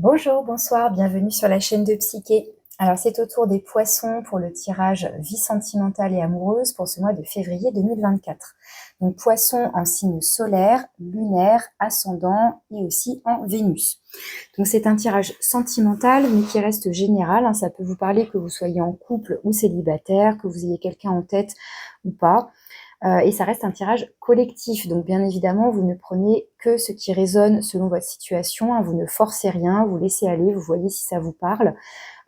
Bonjour, bonsoir, bienvenue sur la chaîne de Psyché. Alors c'est au tour des poissons pour le tirage vie sentimentale et amoureuse pour ce mois de février 2024. Donc poissons en signe solaire, lunaire, ascendant et aussi en Vénus. Donc c'est un tirage sentimental mais qui reste général, hein. Ça peut vous parler que vous soyez en couple ou célibataire, que vous ayez quelqu'un en tête ou pas. Et ça reste un tirage collectif, donc bien évidemment, vous ne prenez que ce qui résonne selon votre situation, hein, vous ne forcez rien, vous laissez aller, vous voyez si ça vous parle.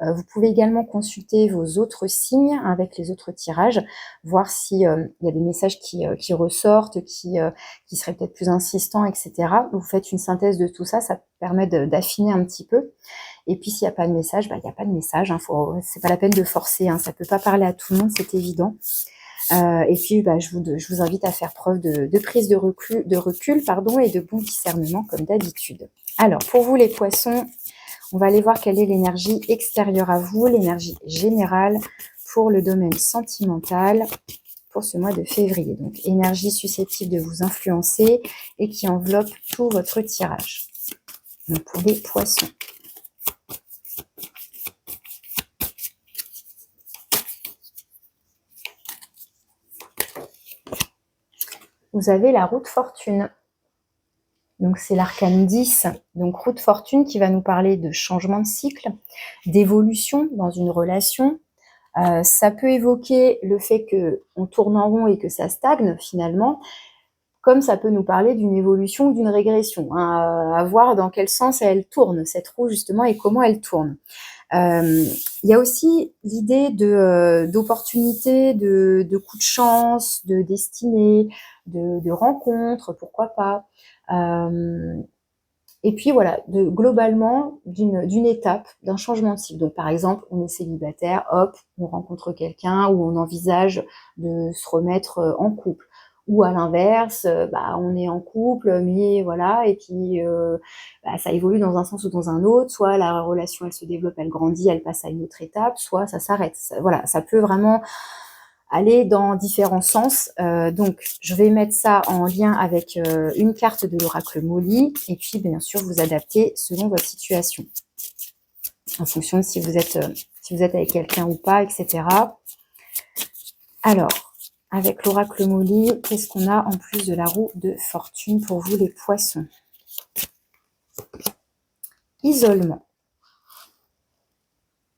Vous pouvez également consulter vos autres signes avec les autres tirages, voir si y a des messages qui ressortent, qui seraient peut-être plus insistants, etc. Vous faites une synthèse de tout ça, ça permet d'affiner un petit peu. Et puis s'il n'y a pas de message, il n'y a pas de message, hein, c'est pas la peine de forcer, hein, ça ne peut pas parler à tout le monde, c'est évident. Et puis, je vous invite à faire preuve de prise de recul, et de bon discernement comme d'habitude. Alors, pour vous les poissons, on va aller voir quelle est l'énergie extérieure à vous, l'énergie générale pour le domaine sentimental pour ce mois de février. Donc, énergie susceptible de vous influencer et qui enveloppe tout votre tirage. Donc, pour les poissons. Vous avez la roue de fortune. Donc c'est l'arcane 10, donc roue de fortune qui va nous parler de changement de cycle, d'évolution dans une relation. Ça peut évoquer le fait qu'on tourne en rond et que ça stagne finalement, comme ça peut nous parler d'une évolution ou d'une régression, hein, à voir dans quel sens elle tourne, cette roue justement, et comment elle tourne. Il y a aussi l'idée d'opportunités, de coups de chance, de destinée, de rencontres, pourquoi pas. Et puis voilà, globalement, d'une étape, d'un changement de cycle. Donc par exemple, on est célibataire, hop, on rencontre quelqu'un ou on envisage de se remettre en couple. Ou à l'inverse, on est en couple, mais voilà, et puis ça évolue dans un sens ou dans un autre. Soit la relation, elle se développe, elle grandit, elle passe à une autre étape, soit ça s'arrête. Voilà, ça peut vraiment aller dans différents sens. Donc, je vais mettre ça en lien avec une carte de l'oracle Molly, et puis bien sûr, vous adapter selon votre situation, en fonction de si vous êtes avec quelqu'un ou pas, etc. Alors, avec l'oracle Molly, qu'est-ce qu'on a en plus de la roue de fortune pour vous les poissons? Isolement.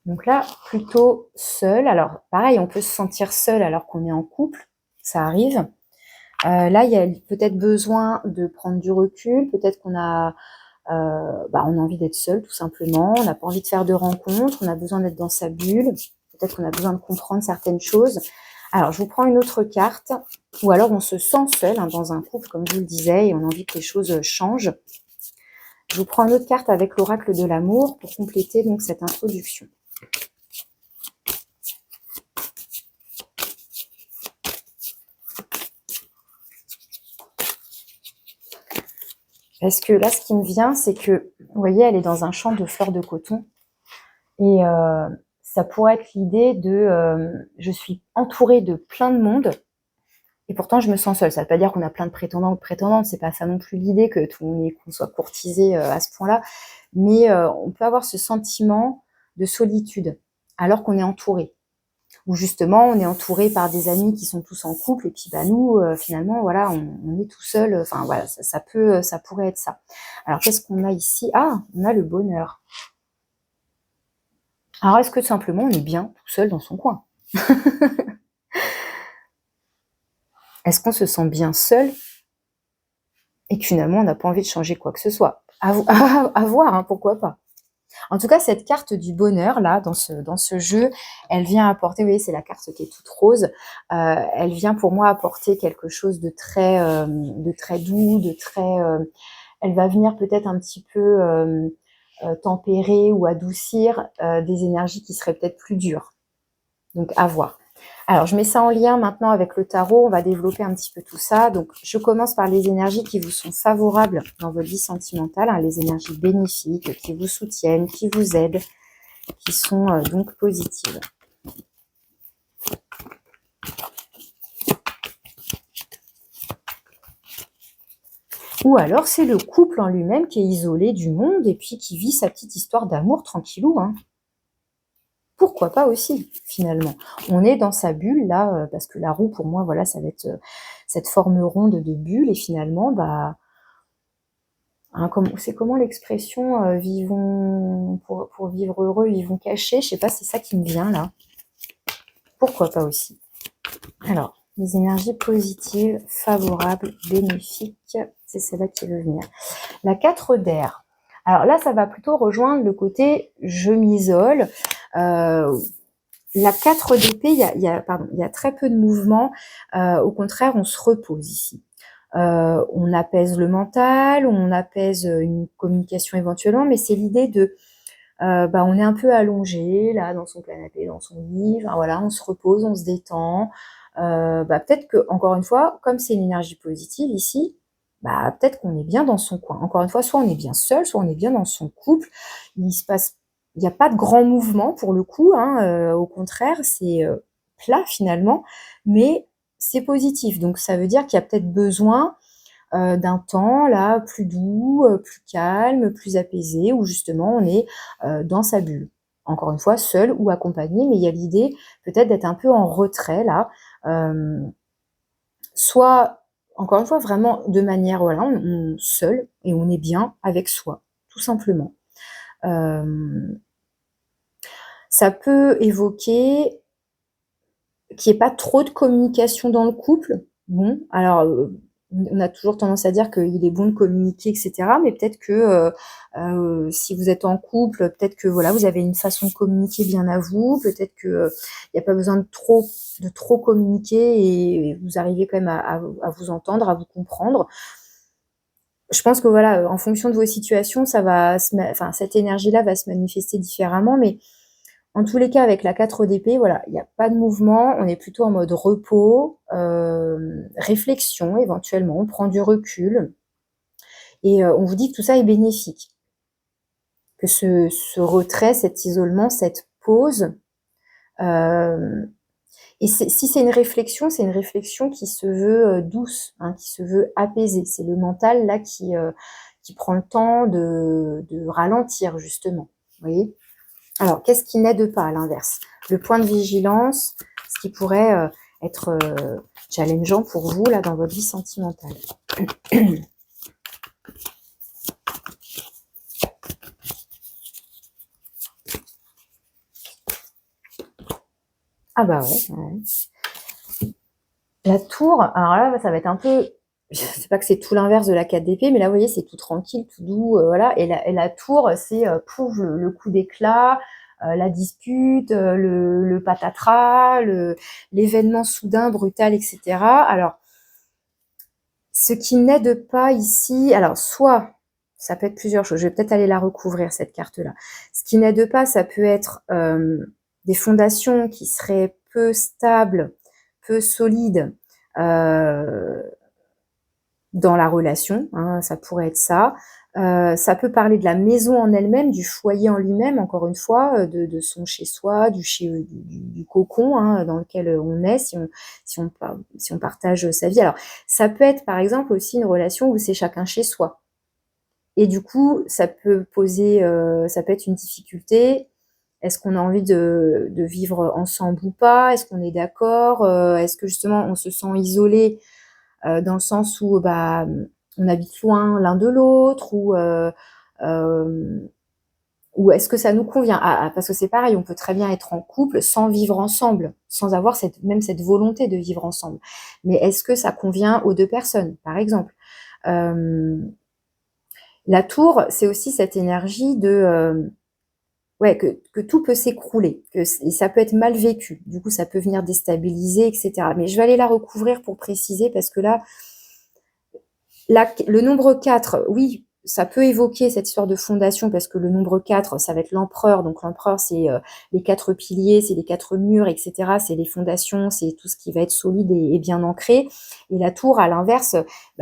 Donc là, plutôt seul. Alors, pareil, on peut se sentir seul alors qu'on est en couple, ça arrive. Là, il y a peut-être besoin de prendre du recul, peut-être qu'on a, on a envie d'être seul tout simplement, on n'a pas envie de faire de rencontres, on a besoin d'être dans sa bulle, peut-être qu'on a besoin de comprendre certaines choses. Alors, je vous prends une autre carte, ou alors on se sent seul dans un couple, comme je vous le disais, et on a envie que les choses changent. Je vous prends une autre carte avec l'oracle de l'amour pour compléter donc cette introduction. Parce que là, ce qui me vient, c'est que, vous voyez, elle est dans un champ de fleurs de coton. Et ça pourrait être l'idée de je suis entourée de plein de monde, et pourtant je me sens seule. Ça ne veut pas dire qu'on a plein de prétendants ou de prétendantes, c'est pas ça non plus l'idée, qu'on soit courtisé à ce point-là. Mais on peut avoir ce sentiment de solitude, alors qu'on est entouré. Ou justement, on est entouré par des amis qui sont tous en couple, et puis nous, finalement, voilà, on est tout seul. Enfin voilà, ça pourrait être ça. Alors qu'est-ce qu'on a ici? Ah, on a le bonheur. Alors est-ce que tout simplement on est bien tout seul dans son coin? Est-ce qu'on se sent bien seul et que finalement on n'a pas envie de changer quoi que ce soit? À voir, hein, pourquoi pas. En tout cas, cette carte du bonheur, là, dans ce jeu, elle vient apporter, vous voyez, c'est la carte qui est toute rose, elle vient pour moi apporter quelque chose de très doux, elle va venir peut-être un petit peu tempérer ou adoucir des énergies qui seraient peut-être plus dures. Donc, à voir. Alors, je mets ça en lien maintenant avec le tarot. On va développer un petit peu tout ça. Donc, je commence par les énergies qui vous sont favorables dans votre vie sentimentale, hein, les énergies bénéfiques, qui vous soutiennent, qui vous aident, qui sont donc positives. Ou alors c'est le couple en lui-même qui est isolé du monde et puis qui vit sa petite histoire d'amour tranquillou, hein. Pourquoi pas aussi, finalement? On est dans sa bulle là, parce que la roue pour moi, voilà, ça va être, cette forme ronde de bulle et finalement, bah, hein, c'est comment l'expression, vivons pour vivre heureux, vivons cachés? Je sais pas, c'est ça qui me vient là. Pourquoi pas aussi? Alors, les énergies positives, favorables, bénéfiques, c'est celle-là qui veut venir. La 4 d'air. Alors là, ça va plutôt rejoindre le côté je m'isole. La 4 d'épée, il y a très peu de mouvement. Au contraire, on se repose ici. On apaise le mental, on apaise une communication éventuellement, mais c'est l'idée de on est un peu allongé là dans son canapé, dans son lit, enfin, voilà, on se repose, on se détend. Peut-être que, encore une fois, comme c'est une énergie positive ici, peut-être qu'on est bien dans son coin. Encore une fois, soit on est bien seul, soit on est bien dans son couple. Il n'y a pas de grand mouvement pour le coup, hein, au contraire, c'est plat finalement, mais c'est positif. Donc ça veut dire qu'il y a peut-être besoin d'un temps là plus doux, plus calme, plus apaisé, où justement on est dans sa bulle. Encore une fois, seul ou accompagné, mais il y a l'idée peut-être d'être un peu en retrait là, soit encore une fois vraiment de manière voilà, seul et on est bien avec soi, tout simplement. Ça peut évoquer qu'il n'y ait pas trop de communication dans le couple. Bon, alors, on a toujours tendance à dire qu'il est bon de communiquer et cetera, mais peut-être que, si vous êtes en couple, peut-être que voilà, vous avez une façon de communiquer bien à vous, peut-être que, il n'y a pas besoin de trop communiquer et vous arrivez quand même à vous entendre, à vous comprendre. Je pense que voilà, en fonction de vos situations, ça va cette énergie-là va se manifester différemment, mais en tous les cas, avec la 4 d'épée, voilà, il n'y a pas de mouvement, on est plutôt en mode repos, réflexion éventuellement, on prend du recul et on vous dit que tout ça est bénéfique. Que ce retrait, cet isolement, cette pause, et si c'est une réflexion qui se veut, douce, hein, qui se veut apaisée. C'est le mental là qui prend le temps de ralentir justement, vous voyez? Alors, qu'est-ce qui n'aide pas à l'inverse? Le point de vigilance, ce qui pourrait être challengeant pour vous là dans votre vie sentimentale. Ah bah ouais. La tour, alors là, ça va être un peu, je sais pas que c'est tout l'inverse de la 4 d'épée, mais là, vous voyez, c'est tout tranquille, tout doux, voilà. Et la tour, c'est pouf, le coup d'éclat, la dispute, le patatras, l'événement soudain, brutal, etc. Alors, ce qui n'aide pas ici, alors soit, ça peut être plusieurs choses, je vais peut-être aller la recouvrir cette carte-là. Ce qui n'aide pas, ça peut être des fondations qui seraient peu stables, peu solides dans la relation, hein, ça pourrait être ça. Ça peut parler de la maison en elle-même, du foyer en lui-même, encore une fois, de son chez-soi, du cocon hein, dans lequel on est, si on partage sa vie. Alors, ça peut être par exemple aussi une relation où c'est chacun chez soi. Et du coup, ça peut être une difficulté. Est-ce qu'on a envie de vivre ensemble ou pas? Est-ce qu'on est d'accord? Est-ce que justement on se sent isolé dans le sens où on habite loin l'un de l'autre ou est-ce que ça nous convient? Parce que c'est pareil, on peut très bien être en couple sans vivre ensemble, sans avoir cette volonté de vivre ensemble. Mais est-ce que ça convient aux deux personnes, par exemple? La tour, c'est aussi cette énergie de que tout peut s'écrouler, et ça peut être mal vécu. Du coup, ça peut venir déstabiliser, etc. Mais je vais aller la recouvrir pour préciser parce que là, le nombre 4, oui, ça peut évoquer cette histoire de fondation parce que le nombre 4, ça va être l'empereur. Donc l'empereur, c'est les 4 piliers, c'est les 4 murs, etc. C'est les fondations, c'est tout ce qui va être solide et bien ancré. Et la tour, à l'inverse,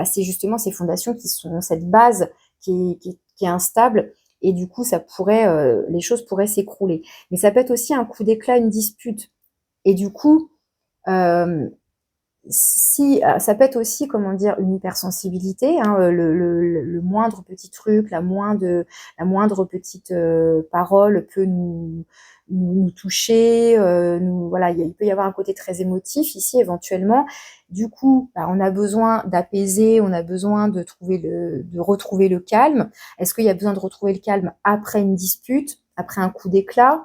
c'est justement ces fondations qui sont cette base qui est instable. Et du coup, les choses pourraient s'écrouler. Mais ça peut être aussi un coup d'éclat, une dispute. Et du coup, si ça peut être aussi, comment dire, une hypersensibilité, hein, le moindre petit truc, la moindre petite parole peut nous toucher, voilà, il peut y avoir un côté très émotif ici éventuellement. Du coup, bah, on a besoin d'apaiser, on a besoin de retrouver le calme. Est-ce qu'il y a besoin de retrouver le calme après une dispute, après un coup d'éclat?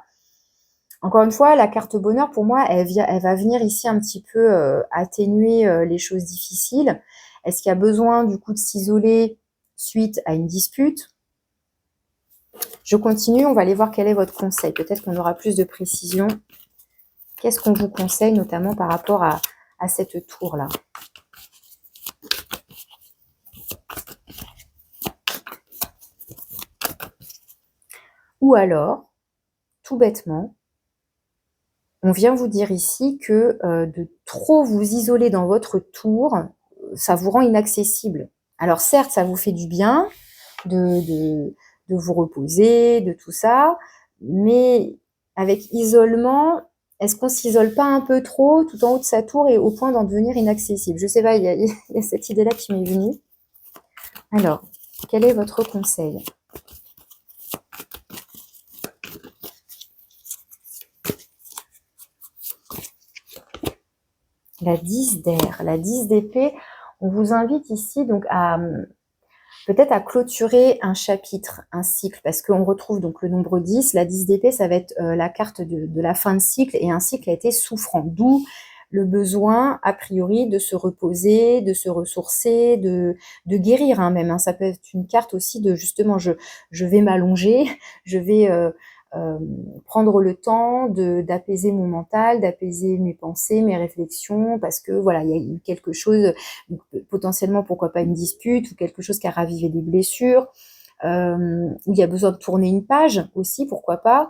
Encore une fois, la carte bonheur, pour moi, elle va venir ici un petit peu atténuer les choses difficiles. Est-ce qu'il y a besoin du coup de s'isoler suite à une dispute? Je continue, on va aller voir quel est votre conseil. Peut-être qu'on aura plus de précision. Qu'est-ce qu'on vous conseille, notamment par rapport à cette tour-là? Ou alors, tout bêtement, on vient vous dire ici que de trop vous isoler dans votre tour, ça vous rend inaccessible. Alors certes, ça vous fait du bien de vous reposer, de tout ça, mais avec isolement, est-ce qu'on s'isole pas un peu trop tout en haut de sa tour et au point d'en devenir inaccessible? Je sais pas, il y a cette idée-là qui m'est venue. Alors, quel est votre conseil? La 10 d'air, la 10 d'épée, on vous invite ici donc à peut-être à clôturer un chapitre, un cycle, parce qu'on retrouve donc le nombre 10, la 10 d'épée, ça va être la carte de la fin de cycle, et un cycle a été souffrant, d'où le besoin, a priori, de se reposer, de se ressourcer, de guérir hein, même. Hein. Ça peut être une carte aussi de justement, je vais m'allonger, je vais prendre le temps d'apaiser mon mental, d'apaiser mes pensées, mes réflexions, parce que voilà, il y a eu quelque chose, donc, potentiellement pourquoi pas une dispute ou quelque chose qui a ravivé des blessures, où il y a besoin de tourner une page aussi, pourquoi pas.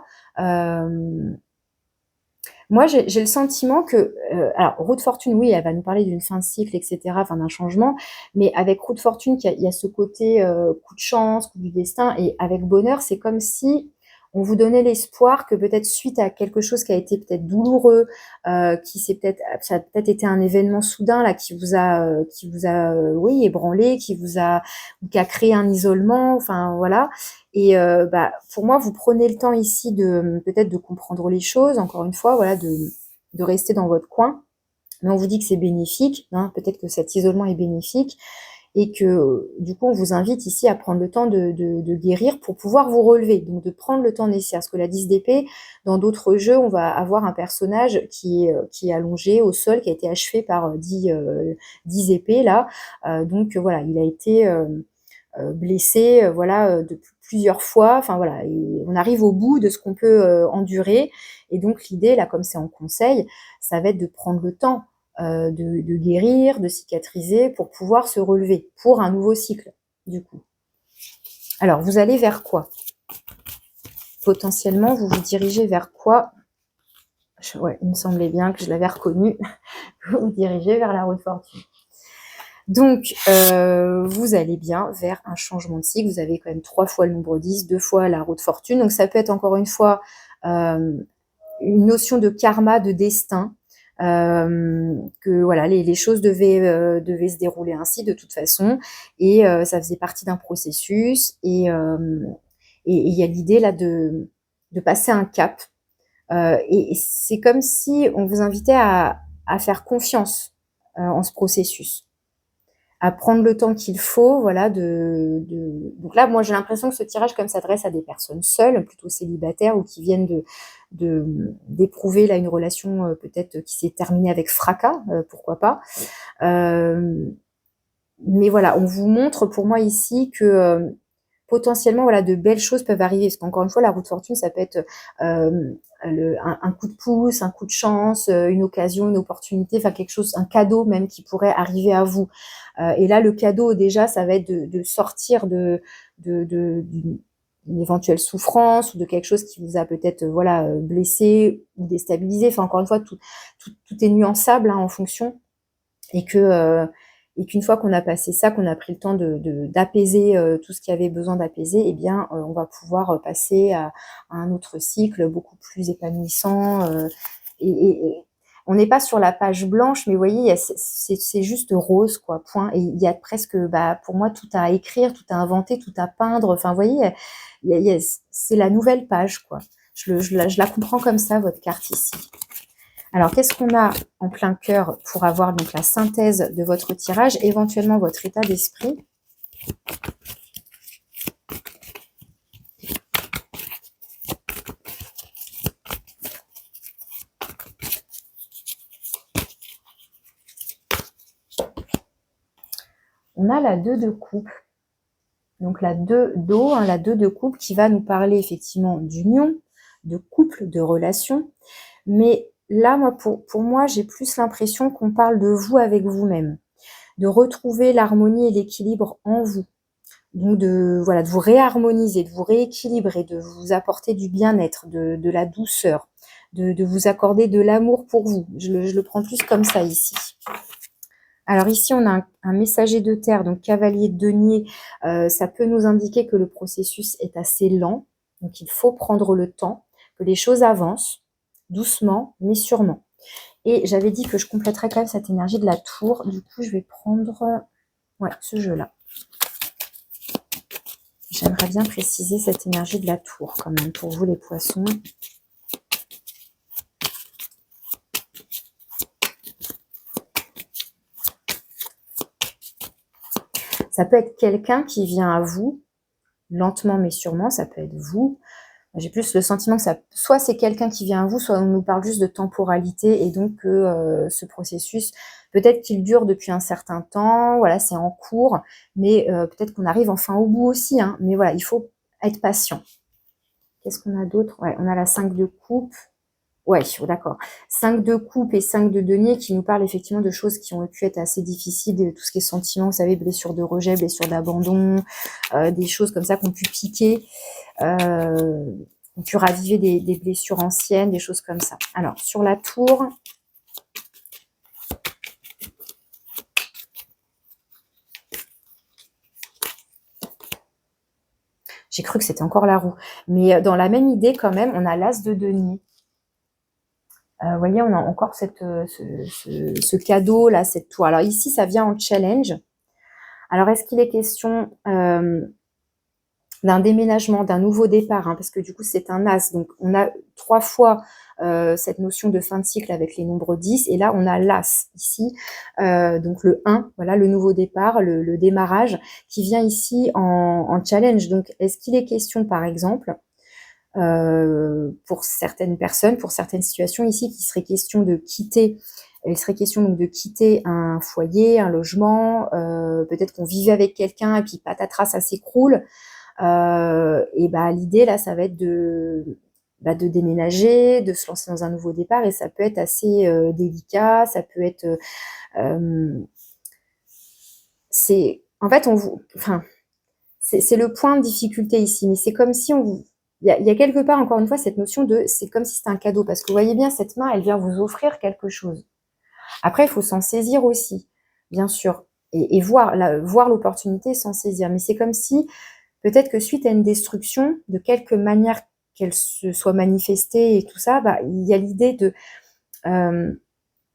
Moi, j'ai le sentiment que, alors, roue de fortune, oui, elle va nous parler d'une fin de cycle, etc., enfin d'un changement, mais avec roue de fortune, il y a ce côté coup de chance, coup du destin, et avec bonheur, c'est comme si on vous donnait l'espoir que peut-être suite à quelque chose qui a été peut-être douloureux, ça a peut-être été un événement soudain là oui, ébranlé, qui a créé un isolement, enfin voilà, et bah, pour moi, vous prenez le temps ici de peut-être de comprendre les choses, encore une fois, voilà, de rester dans votre coin. Mais on vous dit que c'est bénéfique, hein, peut-être que cet isolement est bénéfique, et que du coup, on vous invite ici à prendre le temps de guérir pour pouvoir vous relever, donc de prendre le temps nécessaire. Parce que la 10 d'épée, dans d'autres jeux, on va avoir un personnage qui est allongé au sol, qui a été achevé par 10 épées, là. Donc voilà, il a été blessé, voilà, de plusieurs fois. Enfin voilà, et on arrive au bout de ce qu'on peut endurer. Et donc l'idée, là, comme c'est en conseil, ça va être de prendre le temps de guérir, de cicatriser pour pouvoir se relever pour un nouveau cycle, du coup. Alors, vous allez vers quoi? Potentiellement, vous vous dirigez vers quoi? Ouais, il me semblait bien que je l'avais reconnu. Vous vous dirigez vers la roue de fortune. Donc, vous allez bien vers un changement de cycle. Vous avez quand même 3 fois le nombre 10, 2 fois la roue de fortune. Donc, ça peut être encore une fois une notion de karma, de destin, que voilà, les choses devaient se dérouler ainsi de toute façon, et ça faisait partie d'un processus, et il y a l'idée là de passer un cap, et c'est comme si on vous invitait à faire confiance en ce processus, à prendre le temps qu'il faut, voilà, donc là, moi, j'ai l'impression que ce tirage, comme s'adresse à des personnes seules, plutôt célibataires, ou qui viennent d'éprouver là une relation peut-être qui s'est terminée avec fracas, pourquoi pas. Mais voilà, on vous montre pour moi ici que potentiellement, voilà, de belles choses peuvent arriver. Parce qu'encore une fois, la roue de fortune, ça peut être un coup de pouce, un coup de chance, une occasion, une opportunité, enfin quelque chose, un cadeau même qui pourrait arriver à vous. Et là, le cadeau, déjà, ça va être de sortir d'une éventuelle souffrance, ou de quelque chose qui vous a peut-être voilà, blessé ou déstabilisé. Enfin, encore une fois, tout est nuançable hein, en fonction. Et qu'une fois qu'on a passé ça, qu'on a pris le temps d'apaiser tout ce qui avait besoin d'apaiser, eh bien, on va pouvoir passer à un autre cycle beaucoup plus épanouissant. Et on n'est pas sur la page blanche, mais vous voyez, c'est juste rose, quoi, point. Et il y a presque, pour moi, tout à écrire, tout à inventer, tout à peindre. Enfin, vous voyez, c'est la nouvelle page, quoi. Je la comprends comme ça, votre carte ici. Alors, qu'est-ce qu'on a en plein cœur pour avoir donc la synthèse de votre tirage, éventuellement votre état d'esprit? On a la 2 de coupe. Donc la 2 d'eau, hein, la 2 de coupe qui va nous parler effectivement d'union, de couple, de relation. Mais là, moi, pour moi, j'ai plus l'impression qu'on parle de vous avec vous-même, de retrouver l'harmonie et l'équilibre en vous. Donc de vous réharmoniser, de vous rééquilibrer, de vous apporter du bien-être, de la douceur, de vous accorder de l'amour pour vous. Je le prends plus comme ça ici. Alors ici, on a un messager de terre, donc cavalier de denier. Ça peut nous indiquer que le processus est assez lent, donc il faut prendre le temps, que les choses avancent, doucement, mais sûrement. Et j'avais dit que je compléterais quand même cette énergie de la tour. Du coup, je vais prendre ce jeu-là. J'aimerais bien préciser cette énergie de la tour quand même pour vous les poissons. Ça peut être quelqu'un qui vient à vous, lentement mais sûrement, ça peut être vous. J'ai plus le sentiment que soit c'est quelqu'un qui vient à vous, soit on nous parle juste de temporalité et donc que ce processus, peut-être qu'il dure depuis un certain temps, voilà, c'est en cours, mais peut-être qu'on arrive enfin au bout aussi, hein, mais voilà, il faut être patient. Qu'est-ce qu'on a d'autre? Ouais, on a la 5 de coupe. Ouais, d'accord. 5 de coupe et 5 de denier qui nous parlent effectivement de choses qui ont pu être assez difficiles, de tout ce qui est sentiment, vous savez, blessures de rejet, blessures d'abandon, des choses comme ça qui ont pu piquer, ont pu raviver des blessures anciennes, des choses comme ça. Alors, sur la tour, j'ai cru que c'était encore la roue, mais dans la même idée quand même, on a l'as de denier. Vous voyez, on a encore ce cadeau là, cette tour. Alors ici, ça vient en challenge. Alors, est-ce qu'il est question d'un déménagement, d'un nouveau départ, hein, parce que du coup, c'est un as. Donc, on a 3 fois cette notion de fin de cycle avec les nombres 10. Et là, on a l'as ici. Donc, le 1, voilà, le nouveau départ, le démarrage, qui vient ici en challenge. Donc, est-ce qu'il est question, par exemple, pour certaines personnes, pour certaines situations ici, qu'il serait question de quitter, il serait question donc de quitter un foyer, un logement, peut-être qu'on vivait avec quelqu'un et puis patatras, ça s'écroule. Et l'idée là, ça va être de déménager, de se lancer dans un nouveau départ, et ça peut être assez délicat, ça peut être c'est en fait c'est le point de difficulté ici, mais c'est comme si il y a quelque part, encore une fois, cette notion de c'est comme si c'était un cadeau, parce que vous voyez bien, cette main, elle vient vous offrir quelque chose. Après, il faut s'en saisir aussi, bien sûr, et voir l'opportunité, s'en saisir. Mais c'est comme si, peut-être que suite à une destruction, de quelque manière qu'elle se soit manifestée et tout ça, il y a l'idée que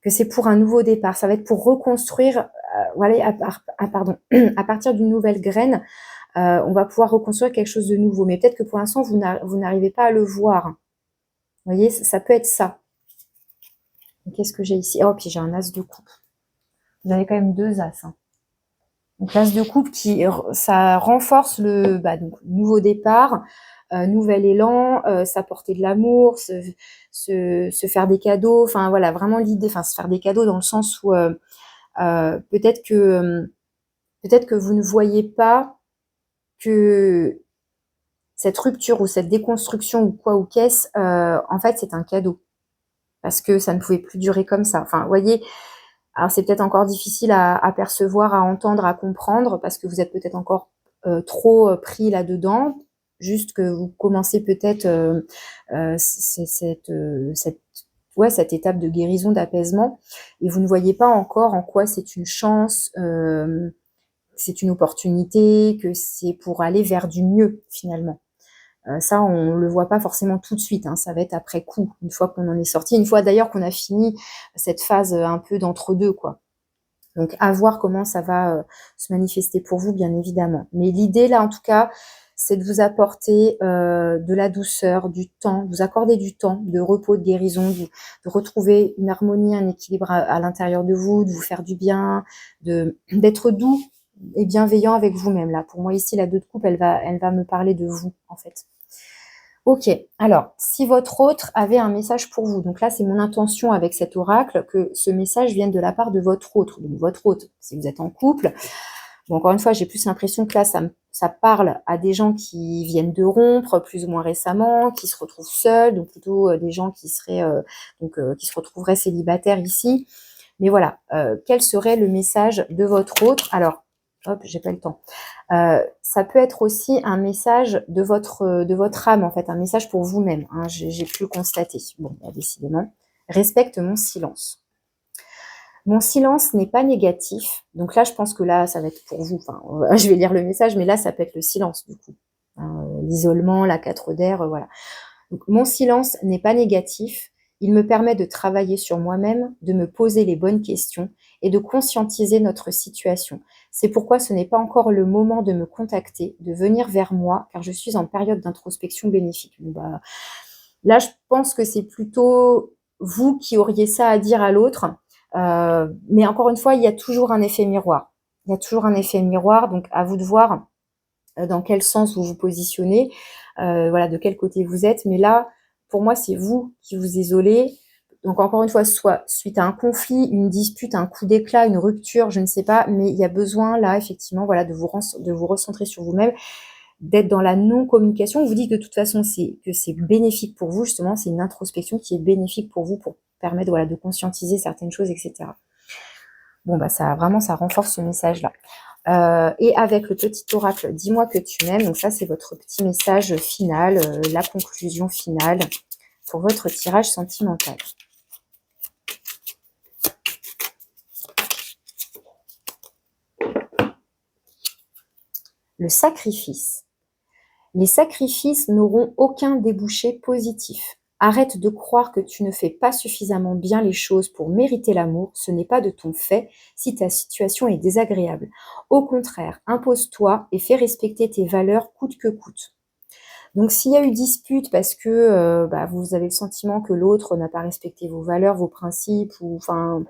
c'est pour un nouveau départ. Ça va être pour reconstruire, voilà, à partir d'une nouvelle graine, on va pouvoir reconstruire quelque chose de nouveau. Mais peut-être que pour l'instant, vous n'arrivez pas à le voir. Vous voyez, ça peut être ça. Qu'est-ce que j'ai ici? Oh, puis j'ai un as de coupe. Vous avez quand même 2 as. Hein. Donc l'as de coupe ça renforce donc, nouveau départ, nouvel élan, s'apporter de l'amour, se faire des cadeaux. Enfin voilà, vraiment l'idée, se faire des cadeaux dans le sens où peut-être que vous ne voyez pas que cette rupture ou cette déconstruction ou quoi ou qu'est-ce, en fait, c'est un cadeau. Parce que ça ne pouvait plus durer comme ça. Enfin, vous voyez, alors c'est peut-être encore difficile à percevoir, à entendre, à comprendre, parce que vous êtes peut-être encore trop pris là-dedans. Juste que vous commencez peut-être cette étape de guérison, d'apaisement, et vous ne voyez pas encore en quoi c'est une chance, c'est une opportunité, que c'est pour aller vers du mieux finalement. Ça, on le voit pas forcément tout de suite, hein, ça va être après coup, une fois qu'on en est sorti, une fois d'ailleurs qu'on a fini cette phase un peu d'entre-deux, quoi. Donc à voir comment ça va se manifester pour vous, bien évidemment. Mais l'idée là, en tout cas, c'est de vous apporter de la douceur, du temps, de vous accorder du temps de repos, de guérison, de retrouver une harmonie, un équilibre à l'intérieur de vous, de vous faire du bien, d'être doux et bienveillant avec vous-même. Là, pour moi ici, la 2 de coupe, elle va me parler de vous, en fait. Ok, alors, si votre autre avait un message pour vous, donc là, c'est mon intention avec cet oracle, que ce message vienne de la part de votre autre, donc votre autre, si vous êtes en couple. Bon, encore une fois, j'ai plus l'impression que là, ça parle à des gens qui viennent de rompre plus ou moins récemment, qui se retrouvent seuls, donc plutôt des gens qui seraient, qui se retrouveraient célibataires ici. Mais voilà, quel serait le message de votre autre? Alors, hop, j'ai pas le temps. Ça peut être aussi un message de votre âme, en fait, un message pour vous-même, hein, j'ai pu le constater. Bon, bah, décidément, respecte mon silence. Mon silence n'est pas négatif, donc là, je pense que là, ça va être pour vous. Enfin, je vais lire le message, mais là, ça peut être le silence, du coup. Hein, l'isolement, la 4 d'air, voilà. Donc, mon silence n'est pas négatif. Il me permet de travailler sur moi-même, de me poser les bonnes questions et de conscientiser notre situation. C'est pourquoi ce n'est pas encore le moment de me contacter, de venir vers moi, car je suis en période d'introspection bénéfique. Donc, bah, là, je pense que c'est plutôt vous qui auriez ça à dire à l'autre. Mais encore une fois, il y a toujours un effet miroir. Il y a toujours un effet miroir, donc à vous de voir dans quel sens vous vous positionnez, voilà, de quel côté vous êtes. Mais là, pour moi, c'est vous qui vous isolez. Donc encore une fois, soit suite à un conflit, une dispute, un coup d'éclat, une rupture, je ne sais pas, mais il y a besoin là, effectivement, voilà, de vous recentrer sur vous-même, d'être dans la non-communication. On vous dit que de toute façon, c'est bénéfique pour vous, justement, c'est une introspection qui est bénéfique pour vous, pour permettre, voilà, de conscientiser certaines choses, etc. Bon, bah ça, vraiment, ça renforce ce message-là. Et avec le petit oracle, dis-moi que tu m'aimes. Donc ça, c'est votre petit message final, la conclusion finale pour votre tirage sentimental. Le sacrifice. Les sacrifices n'auront aucun débouché positif. Arrête de croire que tu ne fais pas suffisamment bien les choses pour mériter l'amour, ce n'est pas de ton fait si ta situation est désagréable. Au contraire, impose-toi et fais respecter tes valeurs coûte que coûte. Donc s'il y a eu dispute parce que vous avez le sentiment que l'autre n'a pas respecté vos valeurs, vos principes, ou enfin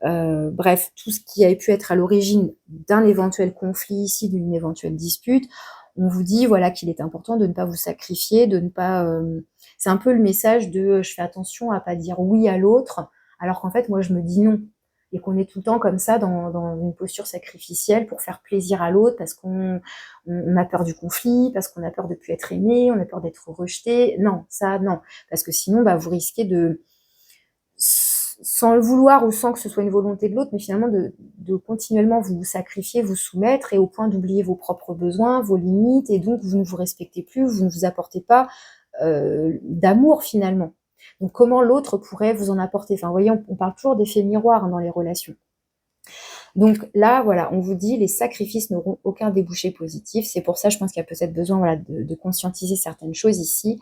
bref, tout ce qui a pu être à l'origine d'un éventuel conflit ici, d'une éventuelle dispute, on vous dit voilà qu'il est important de ne pas vous sacrifier, de ne pas... c'est un peu le message de je fais attention à pas dire oui à l'autre, alors qu'en fait moi je me dis non. Et qu'on est tout le temps comme ça dans une posture sacrificielle pour faire plaisir à l'autre parce qu'on a peur du conflit, parce qu'on a peur de ne plus être aimé, on a peur d'être rejeté. Non, ça non. Parce que sinon vous risquez de, sans le vouloir ou sans que ce soit une volonté de l'autre, mais finalement de continuellement vous sacrifier, vous soumettre et au point d'oublier vos propres besoins, vos limites, et donc vous ne vous respectez plus, vous ne vous apportez pas d'amour finalement. Donc comment l'autre pourrait vous en apporter? Enfin, vous voyez, on parle toujours d'effet miroir dans les relations. Donc là, voilà, on vous dit les sacrifices n'auront aucun débouché positif. C'est pour ça, je pense qu'il y a peut-être besoin voilà, de conscientiser certaines choses ici.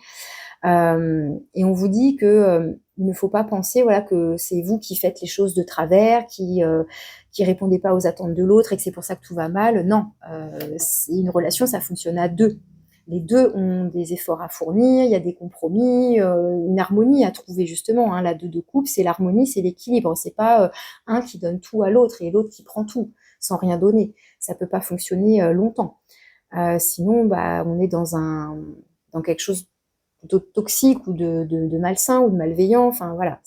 Et on vous dit que il ne faut pas penser voilà que c'est vous qui faites les choses de travers, qui répondez pas aux attentes de l'autre et que c'est pour ça que tout va mal. Non, c'est une relation, ça fonctionne à deux. Les deux ont des efforts à fournir, il y a des compromis, une harmonie à trouver justement. Hein, la deux de couple, c'est l'harmonie, c'est l'équilibre. C'est pas un qui donne tout à l'autre et l'autre qui prend tout sans rien donner. Ça peut pas fonctionner longtemps. Sinon, on est dans quelque chose plutôt toxique ou de malsain ou de malveillant. Enfin voilà,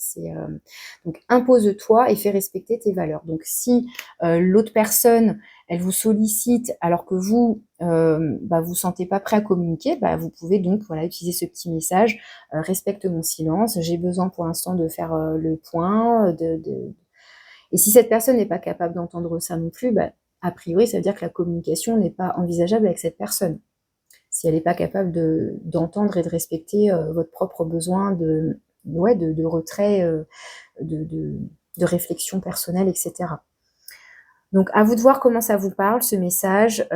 donc impose-toi et fais respecter tes valeurs. Donc si l'autre personne elle vous sollicite alors que vous vous sentez pas prêt à communiquer, vous pouvez donc voilà utiliser ce petit message, respecte mon silence, j'ai besoin pour l'instant de faire le point, et si cette personne n'est pas capable d'entendre ça non plus, a priori ça veut dire que la communication n'est pas envisageable avec cette personne. Si elle n'est pas capable d'entendre et de respecter votre propre besoin de retrait, de réflexion personnelle, etc. Donc, à vous de voir comment ça vous parle, ce message.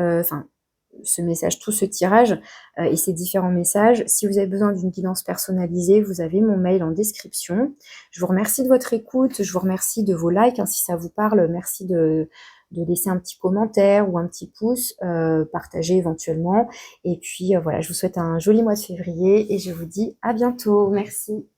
ce message, tout ce tirage et ces différents messages. Si vous avez besoin d'une guidance personnalisée, vous avez mon mail en description. Je vous remercie de votre écoute, je vous remercie de vos likes, hein, si ça vous parle, merci de laisser un petit commentaire ou un petit pouce, partager éventuellement. Et puis voilà, je vous souhaite un joli mois de février et je vous dis à bientôt. Merci.